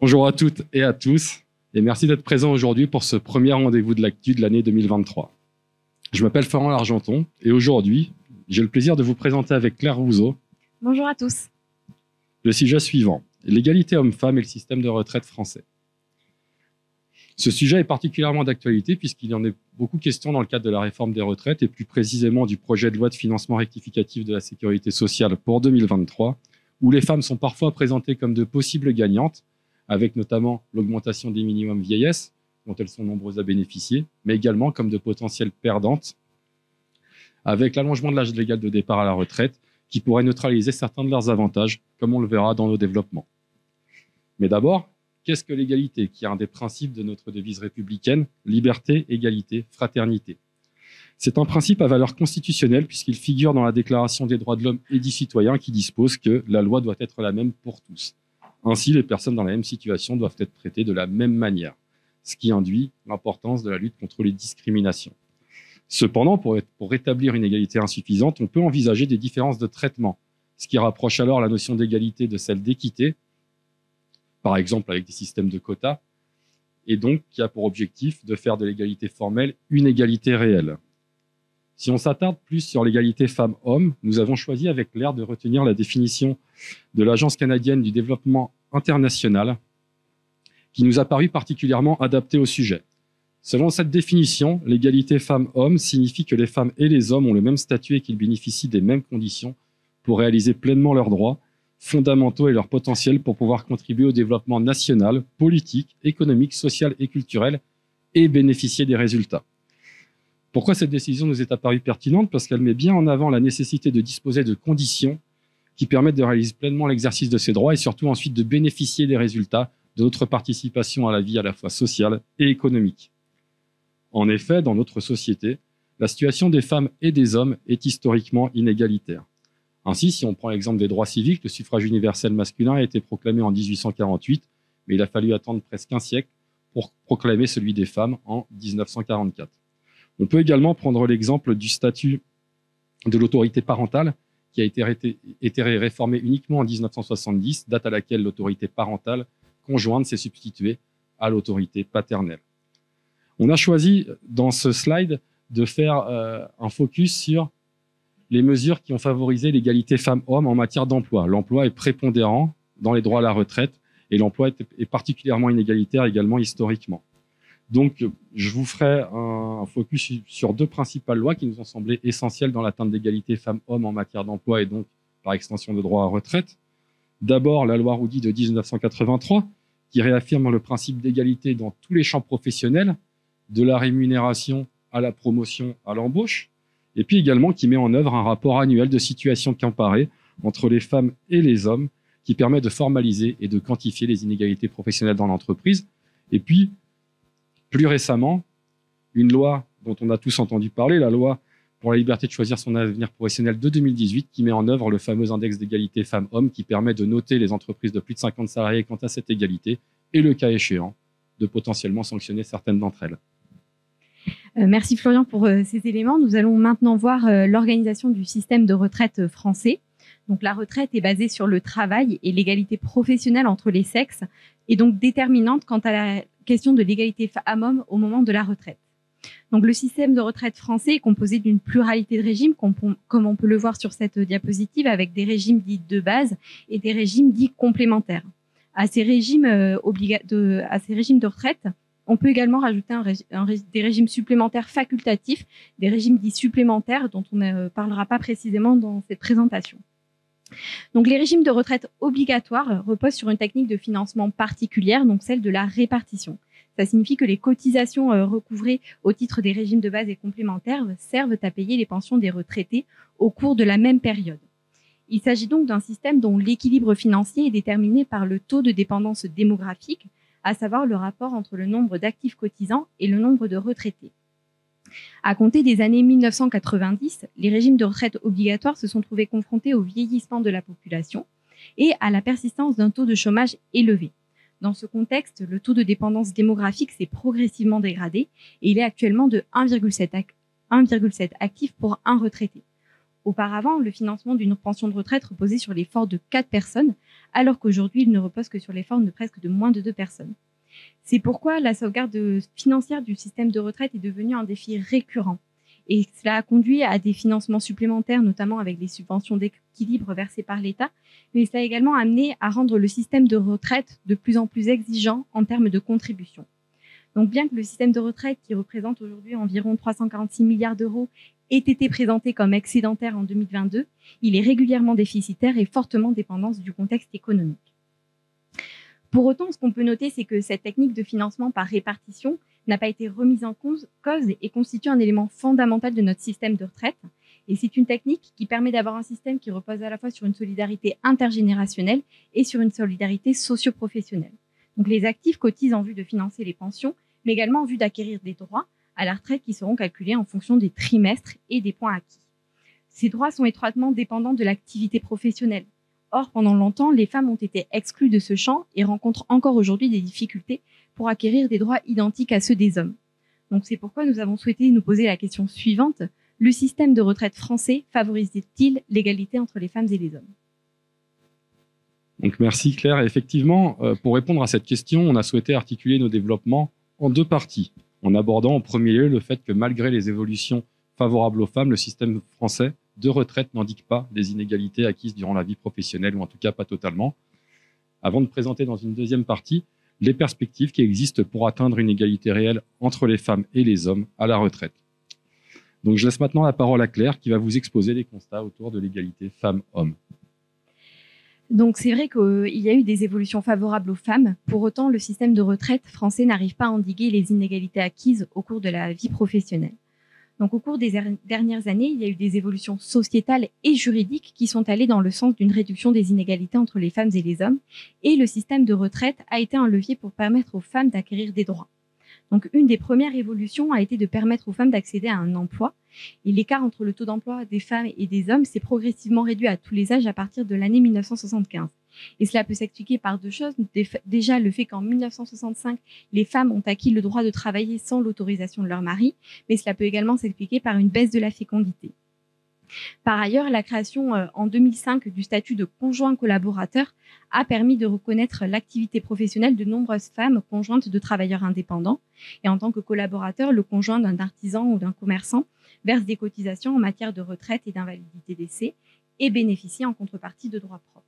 Bonjour à toutes et à tous, et merci d'être présents aujourd'hui pour ce premier rendez-vous de l'actu de l'année 2023. Je m'appelle Florent Largenton, et aujourd'hui, j'ai le plaisir de vous présenter avec Claire Rousseau. Bonjour à tous. Le sujet suivant, l'égalité homme-femme et le système de retraite français. Ce sujet est particulièrement d'actualité puisqu'il y en est beaucoup question dans le cadre de la réforme des retraites et plus précisément du projet de loi de financement rectificatif de la sécurité sociale pour 2023, où les femmes sont parfois présentées comme de possibles gagnantes, avec notamment l'augmentation des minimums vieillesse, dont elles sont nombreuses à bénéficier, mais également comme de potentielles perdantes, avec l'allongement de l'âge légal de départ à la retraite, qui pourrait neutraliser certains de leurs avantages, comme on le verra dans nos développements. Mais d'abord, qu'est-ce que l'égalité, qui est un des principes de notre devise républicaine, liberté, égalité, fraternité? C'est un principe à valeur constitutionnelle puisqu'il figure dans la Déclaration des droits de l'homme et du citoyen qui dispose que la loi doit être la même pour tous. Ainsi, les personnes dans la même situation doivent être traitées de la même manière, ce qui induit l'importance de la lutte contre les discriminations. Cependant, pour rétablir une égalité insuffisante, on peut envisager des différences de traitement, ce qui rapproche alors la notion d'égalité de celle d'équité, par exemple avec des systèmes de quotas, et donc qui a pour objectif de faire de l'égalité formelle une égalité réelle. Si on s'attarde plus sur l'égalité femmes-hommes, nous avons choisi avec Claire de retenir la définition de l'Agence canadienne du développement international, qui nous a paru particulièrement adaptée au sujet. Selon cette définition, l'égalité femmes-hommes signifie que les femmes et les hommes ont le même statut et qu'ils bénéficient des mêmes conditions pour réaliser pleinement leurs droits fondamentaux et leur potentiel pour pouvoir contribuer au développement national, politique, économique, social et culturel et bénéficier des résultats. Pourquoi cette décision nous est apparue pertinente? Parce qu'elle met bien en avant la nécessité de disposer de conditions qui permettent de réaliser pleinement l'exercice de ces droits et surtout ensuite de bénéficier des résultats de notre participation à la vie à la fois sociale et économique. En effet, dans notre société, la situation des femmes et des hommes est historiquement inégalitaire. Ainsi, si on prend l'exemple des droits civiques, le suffrage universel masculin a été proclamé en 1848, mais il a fallu attendre presque un siècle pour proclamer celui des femmes en 1944. On peut également prendre l'exemple du statut de l'autorité parentale, qui a été réformé uniquement en 1970, date à laquelle l'autorité parentale conjointe s'est substituée à l'autorité paternelle. On a choisi dans ce slide de faire un focus sur les mesures qui ont favorisé l'égalité femmes-hommes en matière d'emploi. L'emploi est prépondérant dans les droits à la retraite et l'emploi est particulièrement inégalitaire également historiquement. Donc, je vous ferai un focus sur deux principales lois qui nous ont semblé essentielles dans l'atteinte d'égalité femmes-hommes en matière d'emploi et donc par extension de droits à retraite. D'abord, la loi Roudy de 1983 qui réaffirme le principe d'égalité dans tous les champs professionnels, de la rémunération à la promotion à l'embauche, et puis également qui met en œuvre un rapport annuel de situation comparée entre les femmes et les hommes qui permet de formaliser et de quantifier les inégalités professionnelles dans l'entreprise. Et puis, plus récemment, une loi dont on a tous entendu parler, la loi pour la liberté de choisir son avenir professionnel de 2018, qui met en œuvre le fameux index d'égalité femmes-hommes qui permet de noter les entreprises de plus de 50 salariés quant à cette égalité et, le cas échéant, de potentiellement sanctionner certaines d'entre elles. Merci Florian pour ces éléments. Nous allons maintenant voir l'organisation du système de retraite français. Donc la retraite est basée sur le travail et l'égalité professionnelle entre les sexes et donc déterminante quant à la question de l'égalité femmes-hommes au moment de la retraite. Donc le système de retraite français est composé d'une pluralité de régimes, comme on peut le voir sur cette diapositive, avec des régimes dits de base et des régimes dits complémentaires. À ces régimes de retraite, on peut également rajouter des régimes supplémentaires facultatifs, des régimes dits supplémentaires dont on ne parlera pas précisément dans cette présentation. Donc, les régimes de retraite obligatoires reposent sur une technique de financement particulière, donc celle de la répartition. Ça signifie que les cotisations recouvrées au titre des régimes de base et complémentaires servent à payer les pensions des retraités au cours de la même période. Il s'agit donc d'un système dont l'équilibre financier est déterminé par le taux de dépendance démographique, à savoir le rapport entre le nombre d'actifs cotisants et le nombre de retraités. À compter des années 1990, les régimes de retraite obligatoires se sont trouvés confrontés au vieillissement de la population et à la persistance d'un taux de chômage élevé. Dans ce contexte, le taux de dépendance démographique s'est progressivement dégradé et il est actuellement de 1,7 actifs pour un retraité. Auparavant, le financement d'une pension de retraite reposait sur l'effort de 4 personnes, alors qu'aujourd'hui, il ne repose que sur l'effort de presque de moins de 2 personnes. C'est pourquoi la sauvegarde financière du système de retraite est devenue un défi récurrent. Et cela a conduit à des financements supplémentaires, notamment avec les subventions d'équilibre versées par l'État, mais ça a également amené à rendre le système de retraite de plus en plus exigeant en termes de contributions. Donc bien que le système de retraite, qui représente aujourd'hui environ 346 milliards d'euros, ait été présenté comme excédentaire en 2022, il est régulièrement déficitaire et fortement dépendant du contexte économique. Pour autant, ce qu'on peut noter, c'est que cette technique de financement par répartition n'a pas été remise en cause et constitue un élément fondamental de notre système de retraite. Et c'est une technique qui permet d'avoir un système qui repose à la fois sur une solidarité intergénérationnelle et sur une solidarité socio-professionnelle. Donc les actifs cotisent en vue de financer les pensions, mais également en vue d'acquérir des droits à la retraite qui seront calculés en fonction des trimestres et des points acquis. Ces droits sont étroitement dépendants de l'activité professionnelle. Or, pendant longtemps, les femmes ont été exclues de ce champ et rencontrent encore aujourd'hui des difficultés pour acquérir des droits identiques à ceux des hommes. Donc c'est pourquoi nous avons souhaité nous poser la question suivante: le système de retraite français favorise-t-il l'égalité entre les femmes et les hommes? Donc merci Claire. Et effectivement, pour répondre à cette question, on a souhaité articuler nos développements en 2 parties, en abordant en premier lieu le fait que malgré les évolutions favorables aux femmes, le système français de retraite n'indique pas des inégalités acquises durant la vie professionnelle, ou en tout cas pas totalement, avant de présenter dans une deuxième partie les perspectives qui existent pour atteindre une égalité réelle entre les femmes et les hommes à la retraite. Donc je laisse maintenant la parole à Claire qui va vous exposer les constats autour de l'égalité femmes-hommes. Donc c'est vrai qu'il y a eu des évolutions favorables aux femmes. Pour autant, le système de retraite français n'arrive pas à endiguer les inégalités acquises au cours de la vie professionnelle. Donc au cours des dernières années, il y a eu des évolutions sociétales et juridiques qui sont allées dans le sens d'une réduction des inégalités entre les femmes et les hommes. Et le système de retraite a été un levier pour permettre aux femmes d'acquérir des droits. Donc une des premières évolutions a été de permettre aux femmes d'accéder à un emploi. Et l'écart entre le taux d'emploi des femmes et des hommes s'est progressivement réduit à tous les âges à partir de l'année 1975. Et cela peut s'expliquer par 2 choses. Déjà, le fait qu'en 1965, les femmes ont acquis le droit de travailler sans l'autorisation de leur mari, mais cela peut également s'expliquer par une baisse de la fécondité. Par ailleurs, la création en 2005 du statut de conjoint collaborateur a permis de reconnaître l'activité professionnelle de nombreuses femmes conjointes de travailleurs indépendants. Et en tant que collaborateur, le conjoint d'un artisan ou d'un commerçant verse des cotisations en matière de retraite et d'invalidité décès et bénéficie en contrepartie de droits propres.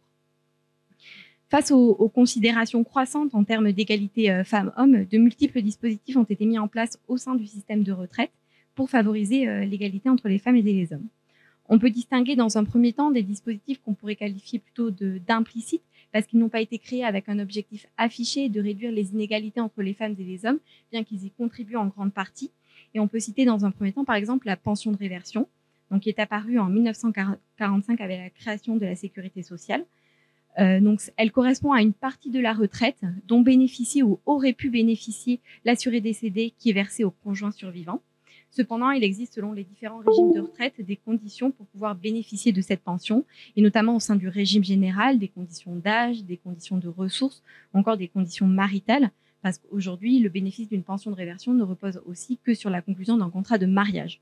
Face aux considérations croissantes en termes d'égalité femmes-hommes, de multiples dispositifs ont été mis en place au sein du système de retraite pour favoriser l'égalité entre les femmes et les hommes. On peut distinguer dans un premier temps des dispositifs qu'on pourrait qualifier plutôt d'implicites, parce qu'ils n'ont pas été créés avec un objectif affiché de réduire les inégalités entre les femmes et les hommes, bien qu'ils y contribuent en grande partie. Et on peut citer dans un premier temps, par exemple, la pension de réversion, donc qui est apparue en 1945 avec la création de la sécurité sociale. Donc, elle correspond à une partie de la retraite dont bénéficie ou aurait pu bénéficier l'assuré décédé qui est versé au conjoint survivant. Cependant, il existe selon les différents régimes de retraite des conditions pour pouvoir bénéficier de cette pension, et notamment au sein du régime général, des conditions d'âge, des conditions de ressources, ou encore des conditions maritales, parce qu'aujourd'hui, le bénéfice d'une pension de réversion ne repose aussi que sur la conclusion d'un contrat de mariage.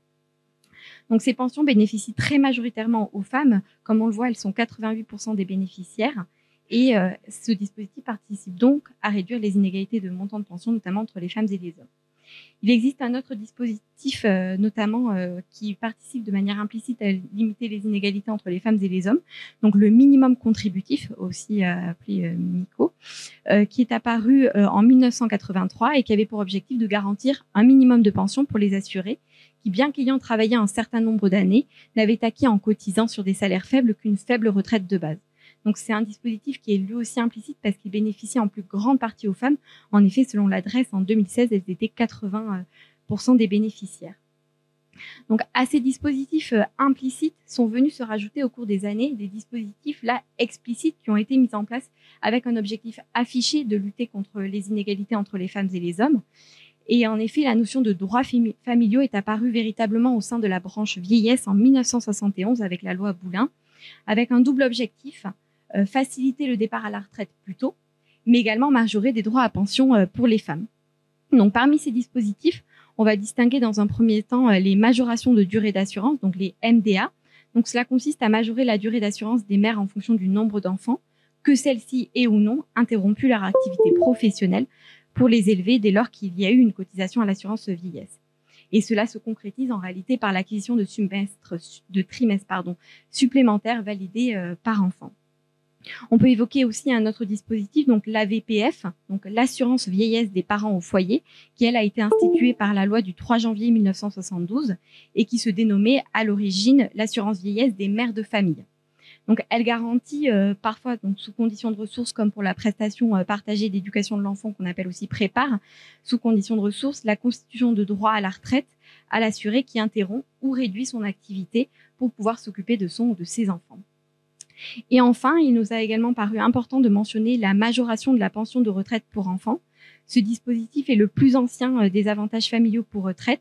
Donc ces pensions bénéficient très majoritairement aux femmes. Comme on le voit, elles sont 88% des bénéficiaires. Et ce dispositif participe donc à réduire les inégalités de montant de pension, notamment entre les femmes et les hommes. Il existe un autre dispositif, notamment, qui participe de manière implicite à limiter les inégalités entre les femmes et les hommes. Donc le minimum contributif, aussi appelé MICO, qui est apparu en 1983 et qui avait pour objectif de garantir un minimum de pension pour les assurés qui, bien qu'ayant travaillé un certain nombre d'années, n'avaient acquis en cotisant sur des salaires faibles qu'une faible retraite de base. Donc c'est un dispositif qui est lui aussi implicite parce qu'il bénéficie en plus grande partie aux femmes. En effet, selon l'adresse, en 2016, elles étaient 80% des bénéficiaires. Donc à ces dispositifs implicites sont venus se rajouter au cours des années des dispositifs là explicites qui ont été mis en place avec un objectif affiché de lutter contre les inégalités entre les femmes et les hommes. Et en effet, la notion de droits familiaux est apparue véritablement au sein de la branche vieillesse en 1971 avec la loi Boulin, avec un double objectif, faciliter le départ à la retraite plus tôt, mais également majorer des droits à pension pour les femmes. Donc parmi ces dispositifs, on va distinguer dans un premier temps les majorations de durée d'assurance, donc les MDA. Donc cela consiste à majorer la durée d'assurance des mères en fonction du nombre d'enfants, que celles-ci aient ou non interrompu leur activité professionnelle pour les élever dès lors qu'il y a eu une cotisation à l'assurance vieillesse. Et cela se concrétise en réalité par l'acquisition de trimestres supplémentaires validés par enfant. On peut évoquer aussi un autre dispositif, donc l'AVPF, donc l'assurance vieillesse des parents au foyer, qui elle a été instituée par la loi du 3 janvier 1972 et qui se dénommait à l'origine l'assurance vieillesse des mères de famille. Donc, elle garantit parfois, donc, sous conditions de ressources, comme pour la prestation partagée d'éducation de l'enfant qu'on appelle aussi prépare, sous conditions de ressources, la constitution de droit à la retraite à l'assuré qui interrompt ou réduit son activité pour pouvoir s'occuper de son ou de ses enfants. Et enfin, il nous a également paru important de mentionner la majoration de la pension de retraite pour enfants. Ce dispositif est le plus ancien des avantages familiaux pour retraite.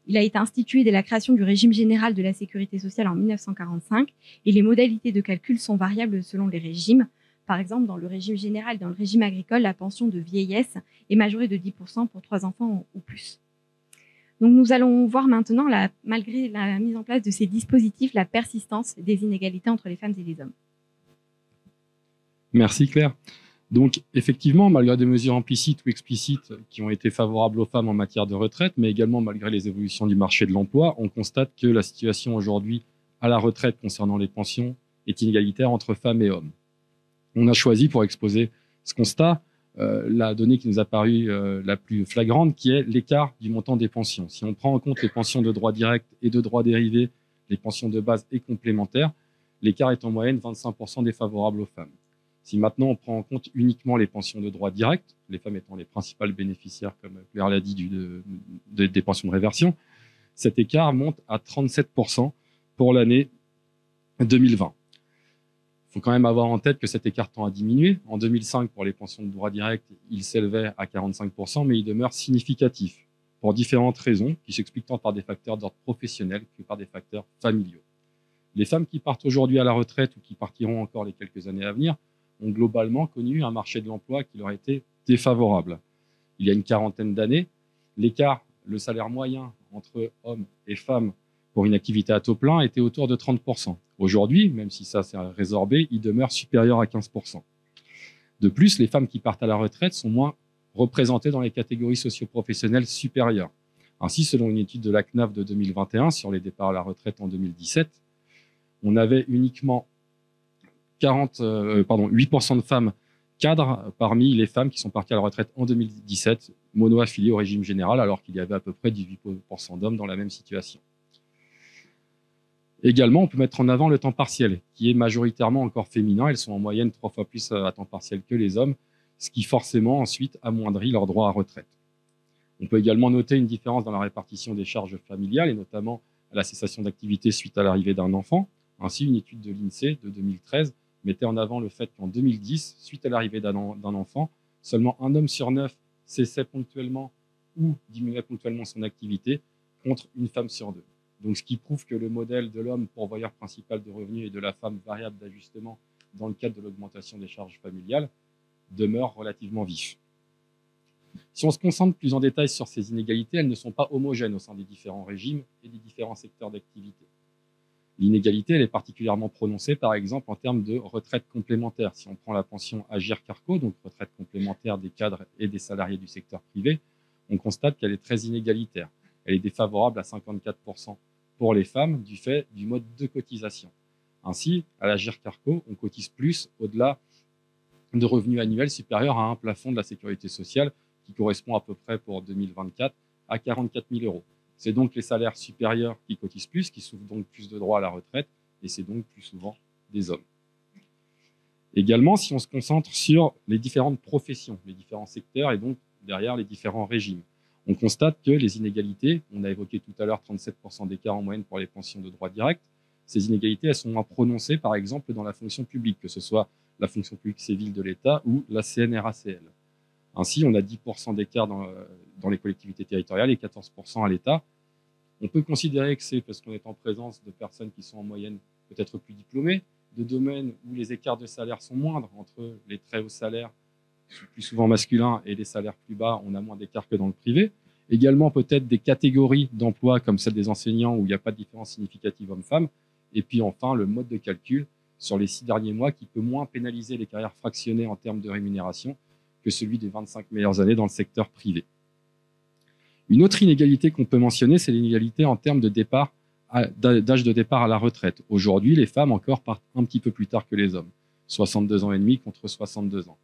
Il a été institué dès la création du régime général de la sécurité sociale en 1945 et les modalités de calcul sont variables selon les régimes. Par exemple, dans le régime général et dans le régime agricole, la pension de vieillesse est majorée de 10% pour 3 enfants ou plus. Donc, nous allons voir maintenant, malgré la mise en place de ces dispositifs, la persistance des inégalités entre les femmes et les hommes. Merci Claire. Donc, effectivement, malgré des mesures implicites ou explicites qui ont été favorables aux femmes en matière de retraite, mais également malgré les évolutions du marché de l'emploi, on constate que la situation aujourd'hui à la retraite concernant les pensions est inégalitaire entre femmes et hommes. On a choisi pour exposer ce constat la donnée qui nous a paru la plus flagrante, qui est l'écart du montant des pensions. Si on prend en compte les pensions de droit direct et de droit dérivé, les pensions de base et complémentaires, l'écart est en moyenne 25% défavorable aux femmes. Si maintenant on prend en compte uniquement les pensions de droit direct, les femmes étant les principales bénéficiaires, comme Claire l'a dit, des pensions de réversion, cet écart monte à 37% pour l'année 2020. Il faut quand même avoir en tête que cet écart tend à diminuer. En 2005, pour les pensions de droit direct, il s'élevait à 45%, mais il demeure significatif pour différentes raisons qui s'expliquent tant par des facteurs d'ordre professionnel que par des facteurs familiaux. Les femmes qui partent aujourd'hui à la retraite ou qui partiront encore les quelques années à venir ont globalement connu un marché de l'emploi qui leur a été défavorable. Il y a une quarantaine d'années, l'écart, le salaire moyen entre hommes et femmes pour une activité à taux plein était autour de 30%. Aujourd'hui, même si ça s'est résorbé, il demeure supérieur à 15%. De plus, les femmes qui partent à la retraite sont moins représentées dans les catégories socio-professionnelles supérieures. Ainsi, selon une étude de la CNAF de 2021 sur les départs à la retraite en 2017, on avait uniquement 8% de femmes cadres parmi les femmes qui sont parties à la retraite en 2017, mono-affiliées au régime général, alors qu'il y avait à peu près 18% d'hommes dans la même situation. Également, on peut mettre en avant le temps partiel, qui est majoritairement encore féminin. Elles sont en moyenne 3 fois plus à temps partiel que les hommes, ce qui forcément ensuite amoindrit leur droit à retraite. On peut également noter une différence dans la répartition des charges familiales, et notamment à la cessation d'activité suite à l'arrivée d'un enfant. Ainsi, une étude de l'INSEE de 2013 mettait en avant le fait qu'en 2010, suite à l'arrivée d'un enfant, seulement un homme sur 9 cessait ponctuellement ou diminuait ponctuellement son activité, contre une femme sur 2. Donc, ce qui prouve que le modèle de l'homme pourvoyeur principal de revenus et de la femme variable d'ajustement dans le cadre de l'augmentation des charges familiales demeure relativement vif. Si on se concentre plus en détail sur ces inégalités, elles ne sont pas homogènes au sein des différents régimes et des différents secteurs d'activité. L'inégalité, elle est particulièrement prononcée, par exemple, en termes de retraite complémentaire. Si on prend la pension Agirc-Arrco, donc retraite complémentaire des cadres et des salariés du secteur privé, on constate qu'elle est très inégalitaire. Elle est défavorable à 54% pour les femmes du fait du mode de cotisation. Ainsi, à l'Agirc-Arrco, on cotise plus au-delà de revenus annuels supérieurs à un plafond de la sécurité sociale qui correspond à peu près pour 2024 à 44 000 €. C'est donc les salaires supérieurs qui cotisent plus, qui s'ouvrent donc plus de droits à la retraite, et c'est donc plus souvent des hommes. Également, si on se concentre sur les différentes professions, les différents secteurs, et donc derrière les différents régimes, on constate que les inégalités, on a évoqué tout à l'heure 37% d'écart en moyenne pour les pensions de droit direct, ces inégalités, elles sont moins prononcées, par exemple, dans la fonction publique, que ce soit la fonction publique civile de l'État ou la CNRACL. Ainsi, on a 10% d'écart dans les collectivités territoriales et 14% à l'État. On peut considérer que c'est parce qu'on est en présence de personnes qui sont en moyenne peut-être plus diplômées, de domaines où les écarts de salaire sont moindres entre les très hauts salaires, plus souvent masculins, et les salaires plus bas, on a moins d'écart que dans le privé. Également peut-être des catégories d'emploi comme celle des enseignants où il n'y a pas de différence significative homme-femme. Et puis enfin, le mode de calcul sur les 6 derniers mois qui peut moins pénaliser les carrières fractionnées en termes de rémunération que celui des 25 meilleures années dans le secteur privé. Une autre inégalité qu'on peut mentionner, c'est l'inégalité en termes de d'âge de départ à la retraite. Aujourd'hui, les femmes encore partent un petit peu plus tard que les hommes, 62 ans et demi contre 62 ans.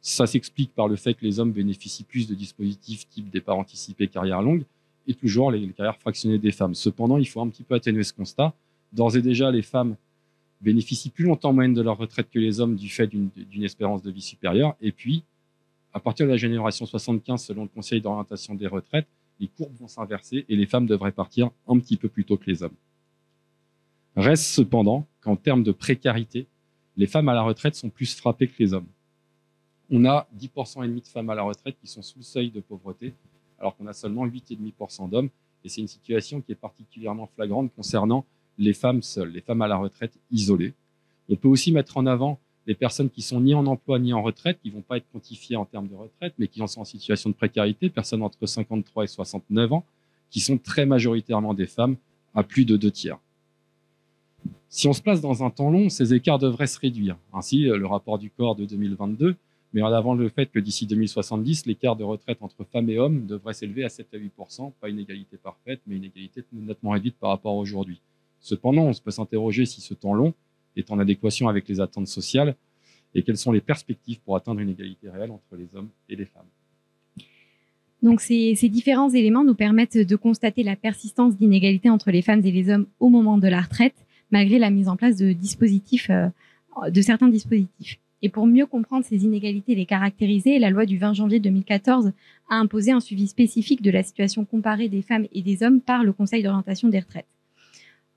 Ça s'explique par le fait que les hommes bénéficient plus de dispositifs type départ anticipé, carrière longue, et toujours les carrières fractionnées des femmes. Cependant, il faut un petit peu atténuer ce constat. D'ores et déjà, les femmes bénéficient plus longtemps en moyenne de leur retraite que les hommes du fait d'une espérance de vie supérieure. Et puis, à partir de la génération 75, selon le Conseil d'orientation des retraites, les courbes vont s'inverser et les femmes devraient partir un petit peu plus tôt que les hommes. Reste cependant qu'en termes de précarité, les femmes à la retraite sont plus frappées que les hommes. On a 10% et demi de femmes à la retraite qui sont sous le seuil de pauvreté, alors qu'on a seulement 8,5% d'hommes. Et c'est une situation qui est particulièrement flagrante concernant les femmes seules, les femmes à la retraite isolées. On peut aussi mettre en avant les personnes qui sont ni en emploi ni en retraite, qui ne vont pas être quantifiées en termes de retraite, mais qui sont en situation de précarité, personnes entre 53 et 69 ans, qui sont très majoritairement des femmes, à plus de 2/3. Si on se place dans un temps long, ces écarts devraient se réduire. Ainsi, le rapport du corps de 2022 met en avant le fait que d'ici 2070, l'écart de retraite entre femmes et hommes devrait s'élever à 7 à 8%, pas une égalité parfaite, mais une égalité nettement réduite par rapport à aujourd'hui. Cependant, on peut s'interroger si ce temps long est en adéquation avec les attentes sociales et quelles sont les perspectives pour atteindre une égalité réelle entre les hommes et les femmes. Donc ces différents éléments nous permettent de constater la persistance d'inégalités entre les femmes et les hommes au moment de la retraite, malgré la mise en place de certains dispositifs. Et pour mieux comprendre ces inégalités et les caractériser, la loi du 20 janvier 2014 a imposé un suivi spécifique de la situation comparée des femmes et des hommes par le Conseil d'orientation des retraites.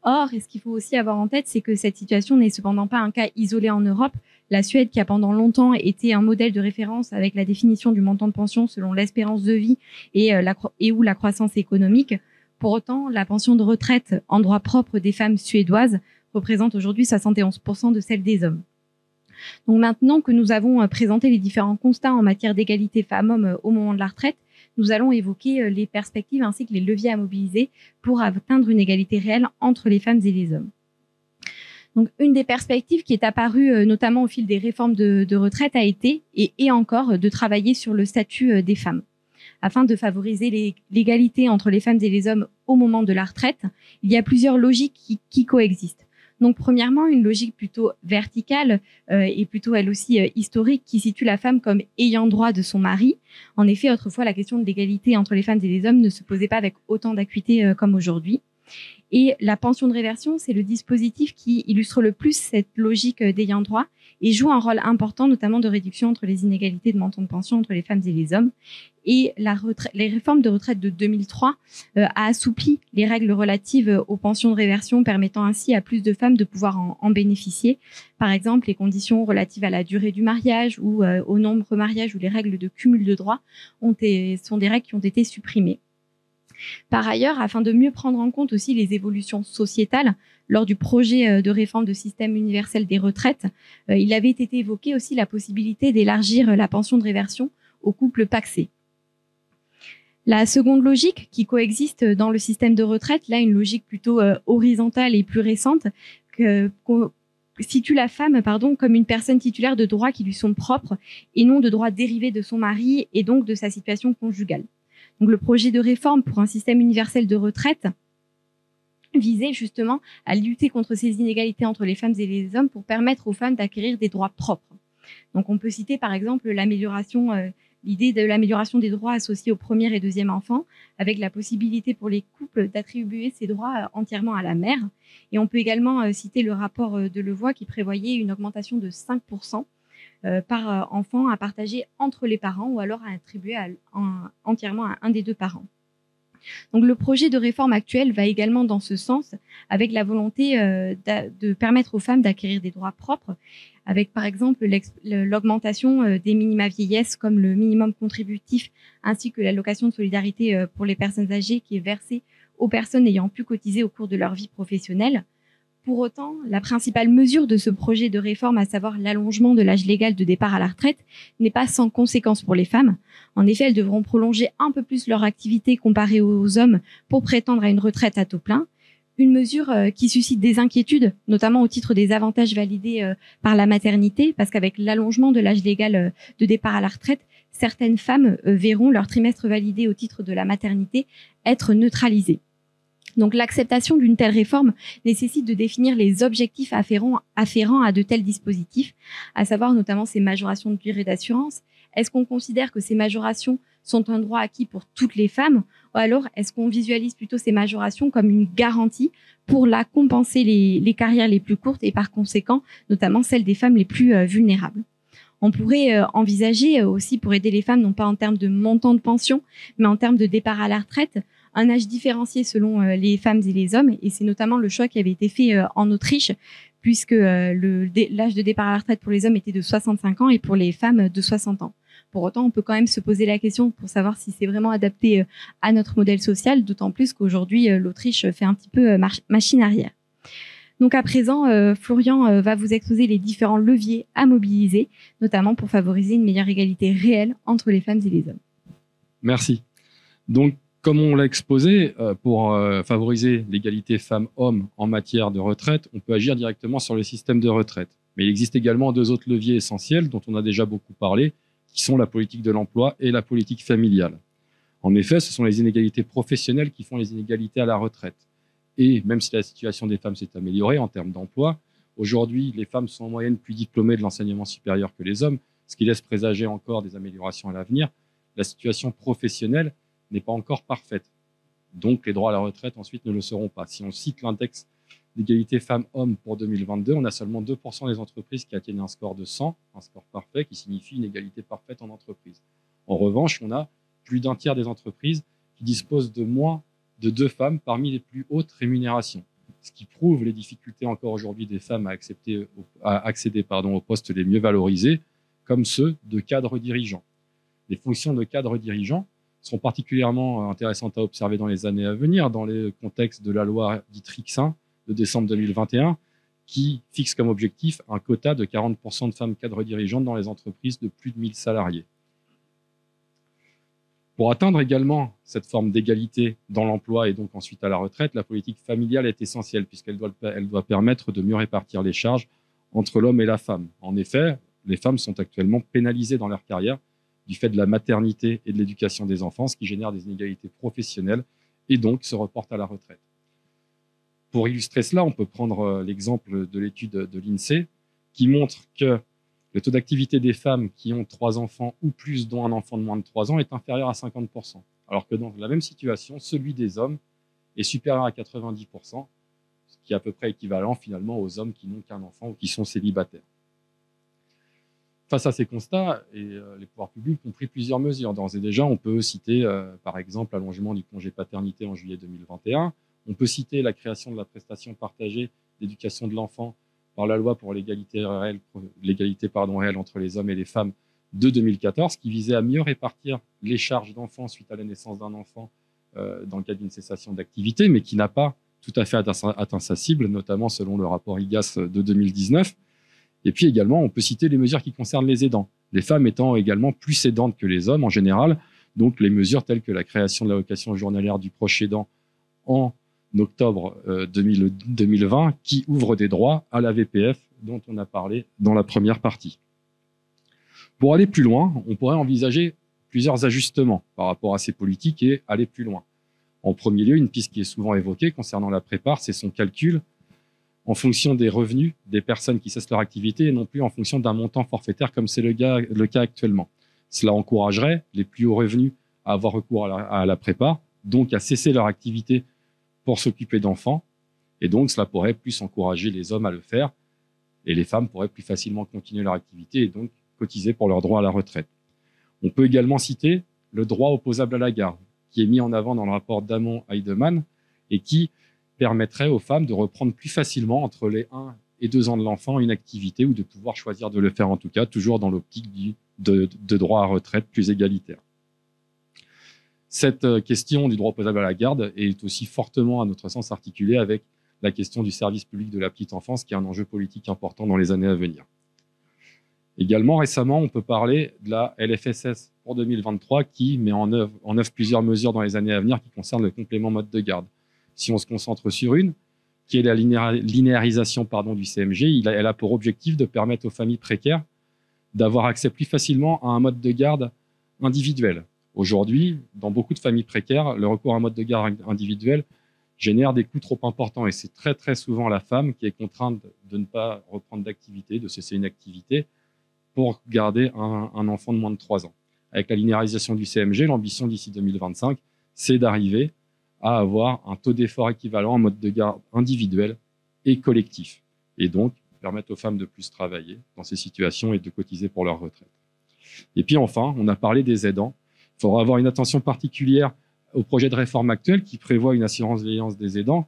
Or, et ce qu'il faut aussi avoir en tête, c'est que cette situation n'est cependant pas un cas isolé en Europe. La Suède, qui a pendant longtemps été un modèle de référence avec la définition du montant de pension selon l'espérance de vie et ou la croissance économique. Pour autant, la pension de retraite en droit propre des femmes suédoises représente aujourd'hui 71% de celle des hommes. Donc maintenant que nous avons présenté les différents constats en matière d'égalité femmes-hommes au moment de la retraite, nous allons évoquer les perspectives ainsi que les leviers à mobiliser pour atteindre une égalité réelle entre les femmes et les hommes. Donc, une des perspectives qui est apparue notamment au fil des réformes de retraite a été et encore de travailler sur le statut des femmes. Afin de favoriser l'égalité entre les femmes et les hommes au moment de la retraite, il y a plusieurs logiques qui coexistent. Donc, premièrement, une logique plutôt verticale et plutôt, elle aussi, historique, qui situe la femme comme ayant droit de son mari. En effet, autrefois, la question de l'égalité entre les femmes et les hommes ne se posait pas avec autant d'acuité comme aujourd'hui. Et la pension de réversion, c'est le dispositif qui illustre le plus cette logique d'ayant droit et joue un rôle important, notamment de réduction entre les inégalités de montant de pension entre les femmes et les hommes. Et les réformes de retraite de 2003 a assoupli les règles relatives aux pensions de réversion, permettant ainsi à plus de femmes de pouvoir en bénéficier. Par exemple, les conditions relatives à la durée du mariage ou au nombre de mariages ou les règles de cumul de droits sont des règles qui ont été supprimées. Par ailleurs, afin de mieux prendre en compte aussi les évolutions sociétales, lors du projet de réforme de système universel des retraites, il avait été évoqué aussi la possibilité d'élargir la pension de réversion aux couples pacsés. La seconde logique qui coexiste dans le système de retraite, là une logique plutôt horizontale et plus récente, situe la femme comme une personne titulaire de droits qui lui sont propres et non de droits dérivés de son mari et donc de sa situation conjugale. Donc, le projet de réforme pour un système universel de retraite visait justement à lutter contre ces inégalités entre les femmes et les hommes pour permettre aux femmes d'acquérir des droits propres. Donc, on peut citer par exemple l'idée de l'amélioration des droits associés au premier et deuxième enfant, avec la possibilité pour les couples d'attribuer ces droits entièrement à la mère. Et on peut également citer le rapport de Levoix qui prévoyait une augmentation de 5% par enfant à partager entre les parents ou alors à attribuer entièrement à un des deux parents. Donc le projet de réforme actuel va également dans ce sens, avec la volonté de permettre aux femmes d'acquérir des droits propres, avec par exemple l'augmentation des minima vieillesse comme le minimum contributif ainsi que l'allocation de solidarité pour les personnes âgées qui est versée aux personnes ayant pu cotiser au cours de leur vie professionnelle. Pour autant, la principale mesure de ce projet de réforme, à savoir l'allongement de l'âge légal de départ à la retraite, n'est pas sans conséquence pour les femmes. En effet, elles devront prolonger un peu plus leur activité comparée aux hommes pour prétendre à une retraite à taux plein. Une mesure qui suscite des inquiétudes, notamment au titre des avantages validés par la maternité, parce qu'avec l'allongement de l'âge légal de départ à la retraite, certaines femmes verront leur trimestre validé au titre de la maternité être neutralisé. Donc l'acceptation d'une telle réforme nécessite de définir les objectifs afférents à de tels dispositifs, à savoir notamment ces majorations de durée d'assurance. Est-ce qu'on considère que ces majorations sont un droit acquis pour toutes les femmes, ou alors est-ce qu'on visualise plutôt ces majorations comme une garantie pour compenser les carrières les plus courtes et par conséquent notamment celles des femmes les plus vulnérables? On pourrait envisager aussi, pour aider les femmes, non pas en termes de montant de pension, mais en termes de départ à la retraite, un âge différencié selon les femmes et les hommes. Et c'est notamment le choix qui avait été fait en Autriche, puisque l'âge de départ à la retraite pour les hommes était de 65 ans et pour les femmes de 60 ans. Pour autant, on peut quand même se poser la question pour savoir si c'est vraiment adapté à notre modèle social, d'autant plus qu'aujourd'hui, l'Autriche fait un petit peu machine arrière. Donc à présent, Florian va vous exposer les différents leviers à mobiliser, notamment pour favoriser une meilleure égalité réelle entre les femmes et les hommes. Merci. Donc, comme on l'a exposé, pour favoriser l'égalité femmes-hommes en matière de retraite, on peut agir directement sur le système de retraite. Mais il existe également deux autres leviers essentiels dont on a déjà beaucoup parlé, qui sont la politique de l'emploi et la politique familiale. En effet, ce sont les inégalités professionnelles qui font les inégalités à la retraite. Et même si la situation des femmes s'est améliorée en termes d'emploi, aujourd'hui, les femmes sont en moyenne plus diplômées de l'enseignement supérieur que les hommes, ce qui laisse présager encore des améliorations à l'avenir. La situation professionnelle n'est pas encore parfaite. Donc, les droits à la retraite, ensuite, ne le seront pas. Si on cite l'index d'égalité femmes-hommes pour 2022, on a seulement 2% des entreprises qui atteignent un score de 100, un score parfait, qui signifie une égalité parfaite en entreprise. En revanche, on a plus d'un tiers des entreprises qui disposent de moins de 2 femmes parmi les plus hautes rémunérations, ce qui prouve les difficultés encore aujourd'hui des femmes à accéder aux postes les mieux valorisés, comme ceux de cadres dirigeants. Les fonctions de cadres dirigeants sont particulièrement intéressantes à observer dans les années à venir, dans le contexte de la loi dite Rixain de décembre 2021, qui fixe comme objectif un quota de 40% de femmes cadres dirigeantes dans les entreprises de plus de 1000 salariés. Pour atteindre également cette forme d'égalité dans l'emploi et donc ensuite à la retraite, la politique familiale est essentielle puisqu'elle doit permettre de mieux répartir les charges entre l'homme et la femme. En effet, les femmes sont actuellement pénalisées dans leur carrière du fait de la maternité et de l'éducation des enfants, ce qui génère des inégalités professionnelles et donc se reporte à la retraite. Pour illustrer cela, on peut prendre l'exemple de l'étude de l'INSEE qui montre que le taux d'activité des femmes qui ont 3 enfants ou plus, dont un enfant de moins de 3 ans, est inférieur à 50%. Alors que dans la même situation, celui des hommes est supérieur à 90%, ce qui est à peu près équivalent finalement aux hommes qui n'ont qu'un enfant ou qui sont célibataires. Face à ces constats, les pouvoirs publics ont pris plusieurs mesures. D'ores et déjà, on peut citer par exemple l'allongement du congé paternité en juillet 2021. On peut citer la création de la prestation partagée d'éducation de l'enfant par la loi pour l'égalité réelle entre les hommes et les femmes de 2014, qui visait à mieux répartir les charges d'enfants suite à la naissance d'un enfant dans le cadre d'une cessation d'activité, mais qui n'a pas tout à fait atteint sa cible, notamment selon le rapport IGAS de 2019. Et puis également, on peut citer les mesures qui concernent les aidants, les femmes étant également plus aidantes que les hommes en général, donc les mesures telles que la création de l'allocation journalière du proche aidant en octobre 2020, qui ouvre des droits à la VPF dont on a parlé dans la première partie. Pour aller plus loin, on pourrait envisager plusieurs ajustements par rapport à ces politiques et aller plus loin. En premier lieu, une piste qui est souvent évoquée concernant la prépare, c'est son calcul en fonction des revenus des personnes qui cessent leur activité et non plus en fonction d'un montant forfaitaire comme c'est le cas actuellement. Cela encouragerait les plus hauts revenus à avoir recours à la prépare, donc à cesser leur activité pour s'occuper d'enfants, et donc cela pourrait plus encourager les hommes à le faire, et les femmes pourraient plus facilement continuer leur activité et donc cotiser pour leur droit à la retraite. On peut également citer le droit opposable à la garde, qui est mis en avant dans le rapport Damon-Heidemann, et qui permettrait aux femmes de reprendre plus facilement entre les 1 et 2 ans de l'enfant une activité, ou de pouvoir choisir de le faire en tout cas, toujours dans l'optique de droit à retraite plus égalitaire. Cette question du droit opposable à la garde est aussi fortement, à notre sens, articulée avec la question du service public de la petite enfance, qui est un enjeu politique important dans les années à venir. Également, récemment, on peut parler de la LFSS pour 2023, qui met en œuvre plusieurs mesures dans les années à venir qui concernent le complément mode de garde. Si on se concentre sur une, qui est la linéarisation du CMG. Elle a pour objectif de permettre aux familles précaires d'avoir accès plus facilement à un mode de garde individuel. Aujourd'hui, dans beaucoup de familles précaires, le recours à un mode de garde individuel génère des coûts trop importants et c'est très très souvent la femme qui est contrainte de ne pas reprendre d'activité, de cesser une activité pour garder un enfant de moins de 3 ans. Avec la linéarisation du CMG, l'ambition d'ici 2025, c'est d'arriver à avoir un taux d'effort équivalent en mode de garde individuel et collectif. Et donc, permettre aux femmes de plus travailler dans ces situations et de cotiser pour leur retraite. Et puis enfin, on a parlé des aidants. Il faudra avoir une attention particulière au projet de réforme actuel qui prévoit une assurance vieillance des aidants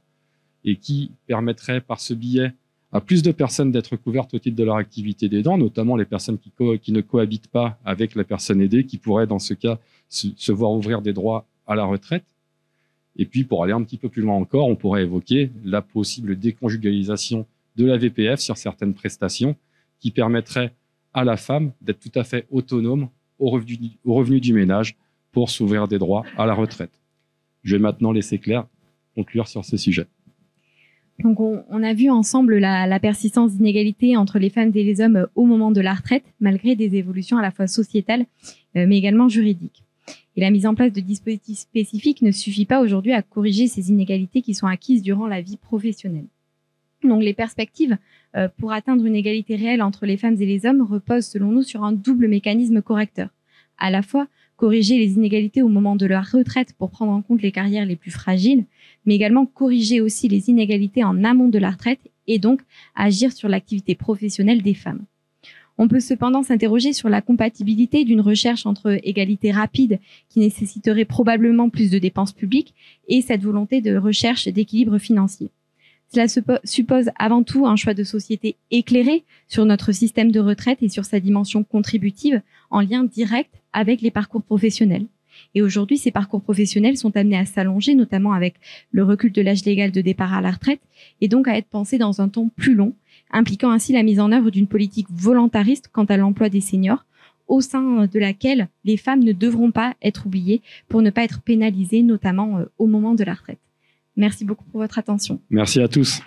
et qui permettrait par ce biais à plus de personnes d'être couvertes au titre de leur activité d'aidant, notamment les personnes qui ne cohabitent pas avec la personne aidée, qui pourraient dans ce cas se voir ouvrir des droits à la retraite. Et puis, pour aller un petit peu plus loin encore, on pourrait évoquer la possible déconjugalisation de la VPF sur certaines prestations qui permettrait à la femme d'être tout à fait autonome au revenu du ménage pour s'ouvrir des droits à la retraite. Je vais maintenant laisser Claire conclure sur ce sujet. Donc, on a vu ensemble la persistance d'inégalités entre les femmes et les hommes au moment de la retraite, malgré des évolutions à la fois sociétales, mais également juridiques. Et la mise en place de dispositifs spécifiques ne suffit pas aujourd'hui à corriger ces inégalités qui sont acquises durant la vie professionnelle. Donc, les perspectives pour atteindre une égalité réelle entre les femmes et les hommes reposent, selon nous, sur un double mécanisme correcteur. À la fois, corriger les inégalités au moment de leur retraite pour prendre en compte les carrières les plus fragiles, mais également corriger aussi les inégalités en amont de la retraite et donc agir sur l'activité professionnelle des femmes. On peut cependant s'interroger sur la compatibilité d'une recherche entre égalité rapide, qui nécessiterait probablement plus de dépenses publiques, et cette volonté de recherche d'équilibre financier. Cela suppose avant tout un choix de société éclairé sur notre système de retraite et sur sa dimension contributive en lien direct avec les parcours professionnels. Et aujourd'hui, ces parcours professionnels sont amenés à s'allonger, notamment avec le recul de l'âge légal de départ à la retraite, et donc à être pensés dans un temps plus long, impliquant ainsi la mise en œuvre d'une politique volontariste quant à l'emploi des seniors, au sein de laquelle les femmes ne devront pas être oubliées pour ne pas être pénalisées, notamment au moment de la retraite. Merci beaucoup pour votre attention. Merci à tous.